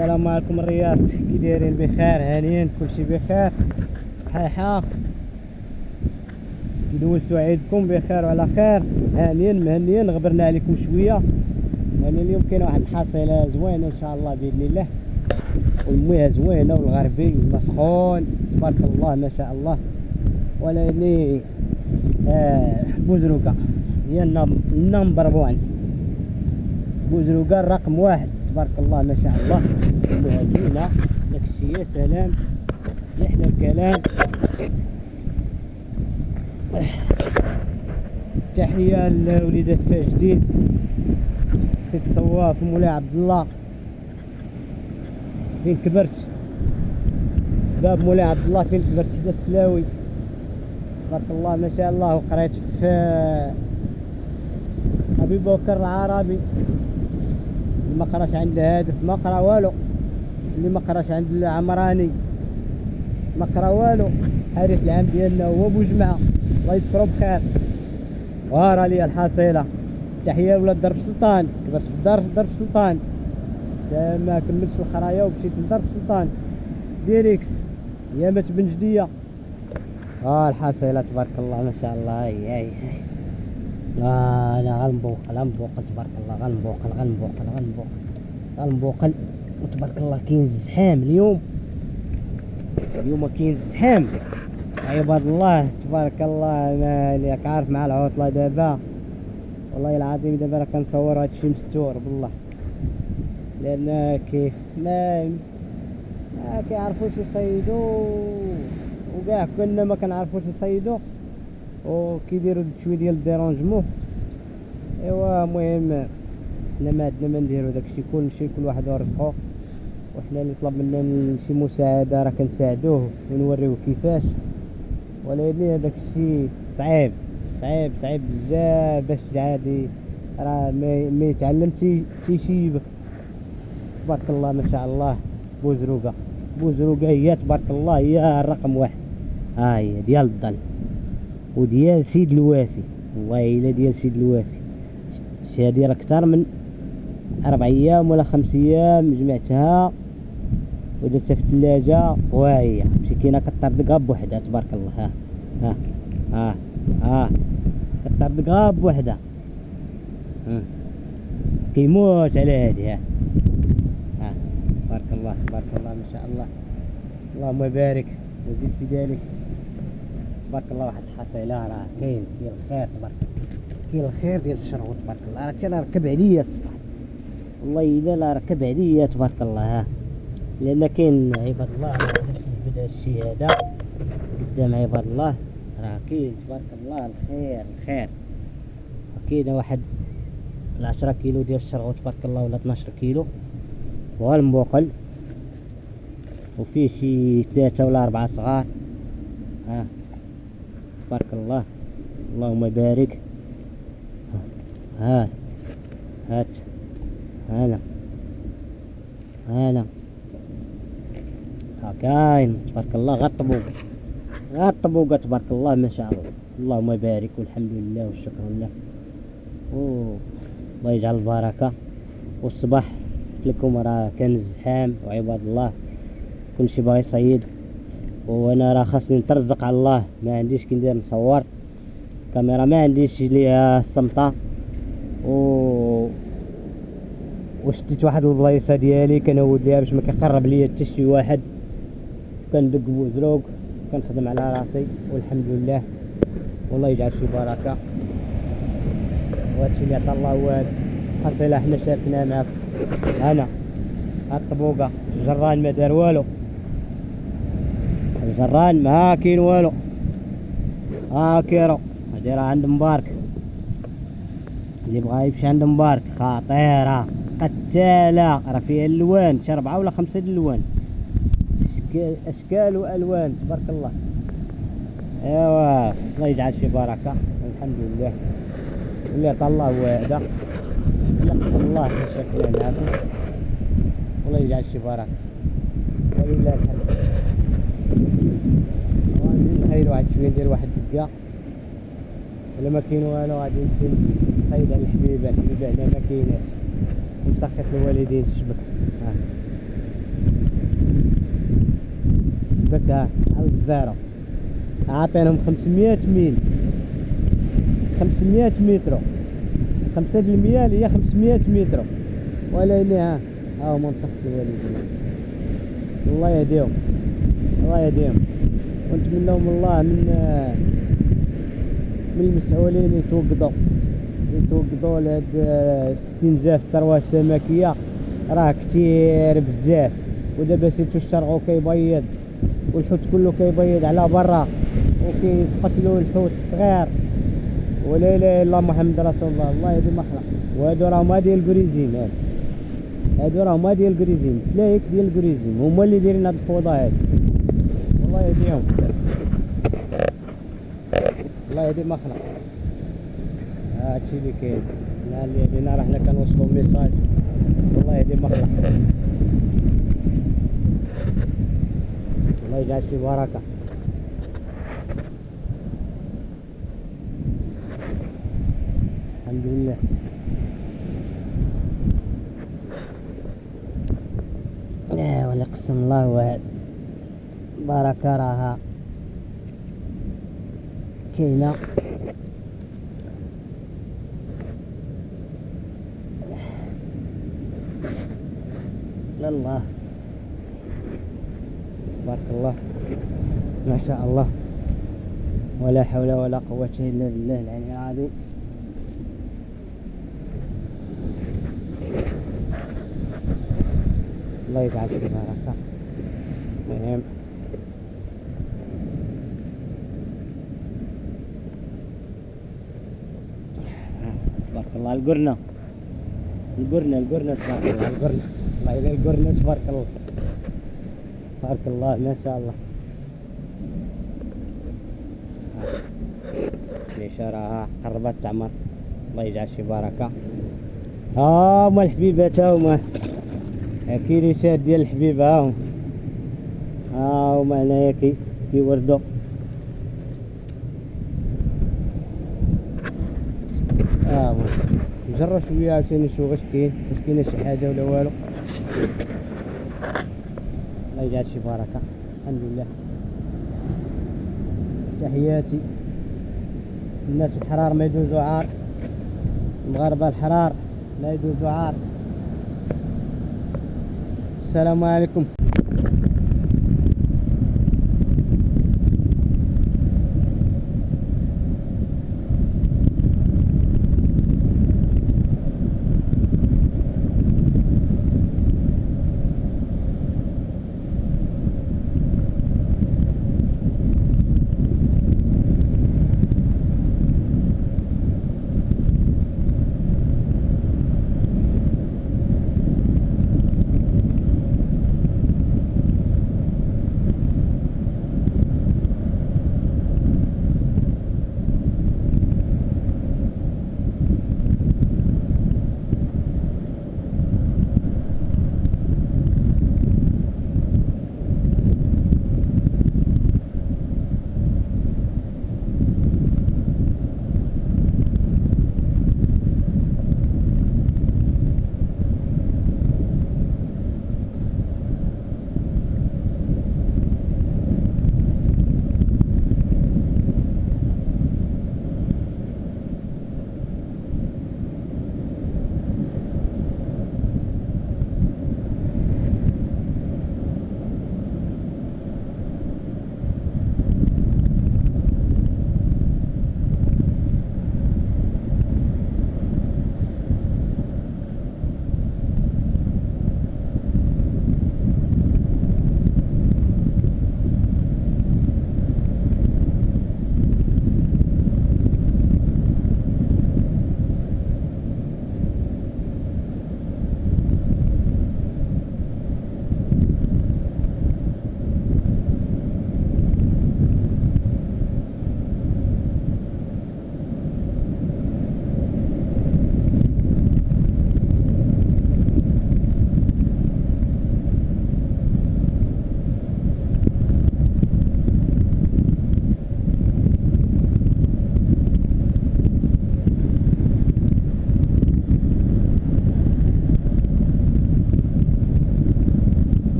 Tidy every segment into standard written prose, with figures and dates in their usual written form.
السلام عليكم الرياس، كي دايرين؟ بخير؟ هانيين؟ كلشي بخير؟ صحيحه؟ ندوزتو عيدكم بخير وعلى خير؟ هانيين مهنيين. غبرنا عليكم شويه، يعني اليوم كاينه واحد الحصيله زوينه ان شاء الله باذن الله، والمياه زوينه والغربي مسخون تبارك الله ما شاء الله. ولاني بوزروقه هي النمبر 1، بوزروقه الرقم 1 تبارك الله ما شاء الله. المياه زوينه داكشي يا سلام، يحلى الكلام. تحيه لوليدات فاش جديد، سيد صواف مولاي عبد الله. فين كبرت؟ باب مولاي عبد الله فين كبرت؟ حدا السلاوي تبارك الله ما شاء الله. وقريت في ابي بكر العربي، اللي ما قراش عند هادف ما قرا والو، اللي ما قراش عند العمراني ما قرا والو. حارس العام ديالنا هو بوجمعه، الله يذكرو بخير. وارا لي الحصيله. تحيه لولاد درب سلطان، كبرت في درب سلطان، ما كملتش القرايه ومشيت لدرب سلطان ديريكس يامات بن جديه. الحصيله تبارك الله ما شاء الله. هاي انا غنبوقل تبارك الله، غنبوقل وتبارك الله. كاين الزحام اليوم كاين الزحام عباد الله تبارك الله. مالك عارف مع العطله دابا والله العظيم، دابا راه كنصور هادشي مستور بالله، لان كيف ما كيعرفوش يصيدوا، وكاع كنا ما كنعرفوش نصيدوا وكيديروا شويه ديال الديرونجمون. ايوا المهم حنا ما عندنا ما نديروا داكشي، كل واحد ورزقو، وحنا اللي طلب منا شي مساعده راه كنساعدوه ونوريوه كيفاش. ولكن هذاك الشيء صعيب بزاف باش عادي راه ما يتعلم تيشيبك تبارك الله ما شاء الله. بوزروقه هي تبارك الله هي الرقم 1. هي ديال الظل وديال سيد الوافي، والله الا ديال سيد الوافي. شتي هادي راه اكثر من 4 ايام ولا 5 ايام جمعتها ودرتها في الثلاجه، وهي مسكينه كطردقها بوحدها تبارك الله. ها كطردقها بوحدها، كيموت على هادي. تبارك الله ما شاء الله. اللهم بارك وزيد في ذلك تبارك الله. واحد الحصيله راه كاين الخير تبارك الله، كاين الخير ديال الشروط تبارك الله. راه انا ركب عليا الصباح والله الا لا ركب عليا تبارك الله. لان كاين عباد الله باش نجبد هادشي هذا قدام عباد الله، راه كاين تبارك الله الخير. كاين واحد 10 كيلو ديال الشرغو تبارك الله ولا 12 كيلو، والمبوقل وفيه شي 3 ولا 4 صغار. تبارك الله اللهم بارك. هات هلا كاين تبارك الله. غطبوقه تبارك الله ما شاء الله. اللهم بارك والحمد لله والشكر لله. الله يجعل البركه. والصباح قلت لكم راه كان الزحام وعباد الله كلشي باغي يصيد، وانا راه خاصني نترزق على الله، ما عنديش كي ندير نصور كاميرا، ما عنديش ليها الصمته. وشتيت واحد البلايصه ديالي كنود ليها باش ما كيقرب ليا حتى شي واحد، كندق بوزروق كنخدم على راسي والحمد لله. والله يجعل شي بركه. وهادشي اللي عطا الله هو هذا. حصيله حنا شاركنا معاك. انا الطبوقه الجران ما دار والو، الجران ما كاين والو. كيرو هادي راه عند مبارك، اللي بغا يمشي عند مبارك خطيره قتاله، راه فيها الالوان، شي 4 ولا 5 الالوان، اشكال والوان تبارك الله. ايوا الله يجعل شي بركه والحمد لله. اللي عطا الله هو هذا، اللي قسم الله شاركنا معاكم. والله يجعل شي بركه ولله الحمد. غادي نصيد واحد شويه، ندير واحد الدقه ولا ما كاين والو، غادي نمشي نصيد على الحبيبه هنا ما كايناش، ونسخط الوالدين الشبك. هكاك على الجزيرة، عاطينهم 500 ميل، 500 متر، 5% اللي هي 500 متر، ولكن ها هاو منطقة الوالدين. الله يهديهم، الله يهديهم، ونتمناو من الله من المسؤولين يتوقضوا لهاد استنزاف الثروة السمكية، راه كتير بزاف. ودابا سيرتو الشرق كيبيض، والحوت كله كيبيض على برا، وكيقتلوا الحوت الصغير، ولا اله الا محمد رسول الله. الله يهدي المخلق. وهادو راهم ديال الكريزين، هادو راهم ديال الكريزين، تلايك ديال الكريزين، هما اللي دايرين هاد الفوضى هادي. والله يهديهم، الله يهدي المخلق. هادشي اللي كاين. حنا اللي هدينا راه حنا كنوصلوا ميساج. والله يهدي المخلق، الله يجعل شي بركة. الحمد لله. ولا قسم الله واحد، بركة راها كاينة. الله تبارك الله، ما شاء الله، ولا حول ولا قوة إلا بالله العلي العظيم. الله يجعل في بركة. المهم تبارك الله. القرنة تبارك الله، القرنة. الله يدير القرنة تبارك الله، تبارك الله، ما شاء الله. الإشارة قربت تعمر. الله يجعل شي بركة. هما الحبيبات، هما كاين رسالة ديال الحبيبة، هما هنايا كيوردوا. نجرب شويه عشان نشوف واش كاينه شي حاجه ولا والو. الله يجعل شي بركه. الحمد لله. تحياتي الناس الحرار ما يدوزوا عار، المغاربه الحرار لا يدوزوا عار. السلام عليكم.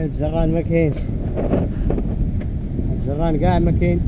الجران ما كاينش، الجران كاع ما كاين.